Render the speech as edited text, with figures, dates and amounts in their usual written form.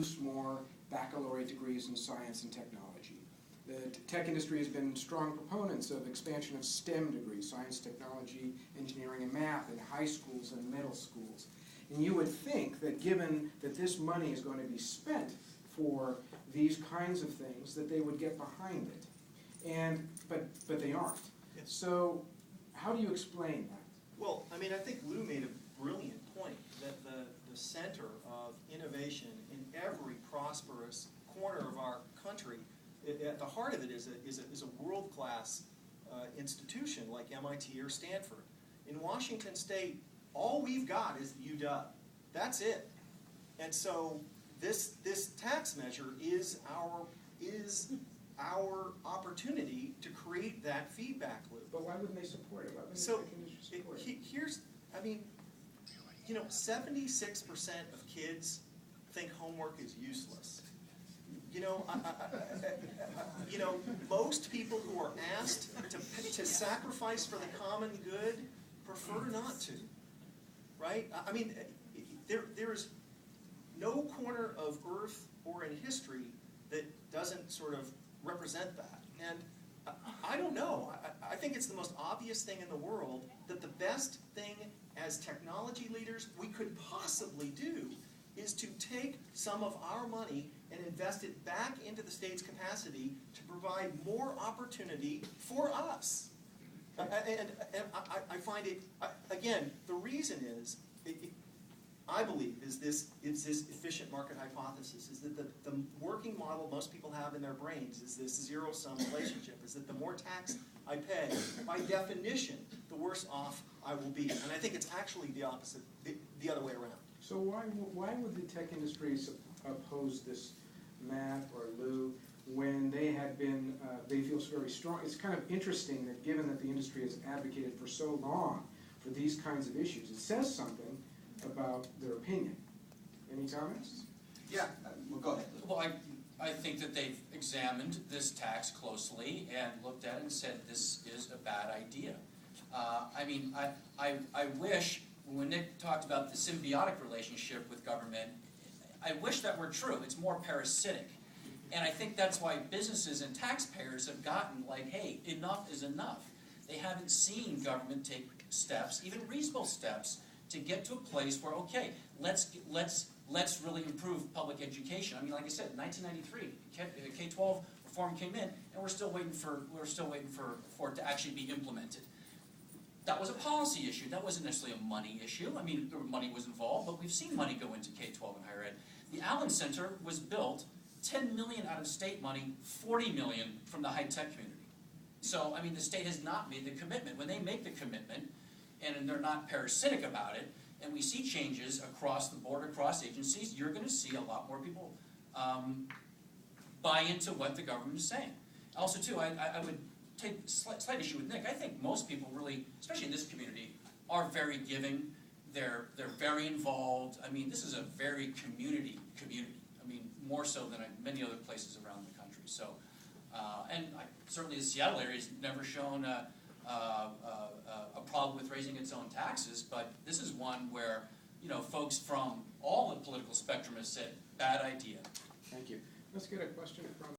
produce more baccalaureate degrees in science and technology. The tech industry has been strong proponents of expansion of STEM degrees, science, technology, engineering, and math in high schools and middle schools. And you would think that given that this money is going to be spent for these kinds of things, that they would get behind it. But they aren't. Yes. So how do you explain that? Well, I mean, I think Lew made a brilliant point that the center of innovation in every prosperous corner of our country, at the heart of it is a world-class institution like MIT or Stanford. In Washington State, all we've got is UW. That's it. And so this tax measure is our opportunity to create that feedback loop. But why wouldn't they support it? Why wouldn't So the tech industry support it? here's, I mean, 76% of kids think homework is useless. Most people who are asked to sacrifice for the common good prefer not to, right? I mean, there's no corner of Earth or in history that doesn't sort of represent that. And I don't know. I think it's the most obvious thing in the world that the best thing as technology leaders we could possibly do is to take some of our money and invest it back into the state's capacity to provide more opportunity for us. And I find it, again, the reason is, I believe, is this efficient market hypothesis, is that the working model most people have in their brains is this zero-sum relationship, is that the more tax I pay, by definition, the worse off I will be. And I think it's actually the opposite, the other way around. So why would the tech industry oppose this Matt or Lou when they had been, they feel very strong? It's kind of interesting that given that the industry has advocated for so long for these kinds of issues, it says something about their opinion. Any comments? Yeah, well, go ahead. Well, I think that they've examined this tax closely and looked at it and said this is a bad idea. I mean, I wish, when Nick talked about the symbiotic relationship with government, I wish that were true. It's more parasitic. And I think that's why businesses and taxpayers have gotten like, hey, enough is enough. They haven't seen government take steps, even reasonable steps, to get to a place where, okay, let's really improve public education. I mean, like I said, 1993, K-12 reform came in, and we're still waiting for it to actually be implemented. That was a policy issue. That wasn't necessarily a money issue. I mean, money was involved, but we've seen money go into K-12 and higher ed. The Allen Center was built, $10 million out of state money, $40 million from the high-tech community. So, I mean, the state has not made the commitment. When they make the commitment, and they're not parasitic about it, and we see changes across the board, across agencies, you're going to see a lot more people buy into what the government is saying. Also, too, I would take slight issue with Nick. I think most people really, especially in this community, are very giving. They're very involved. I mean, this is a very community. I mean, more so than many other places around the country. So, and certainly the Seattle area has never shown a problem with raising its own taxes, but this is one where, folks from all the political spectrum have said, bad idea. Thank you. Let's get a question from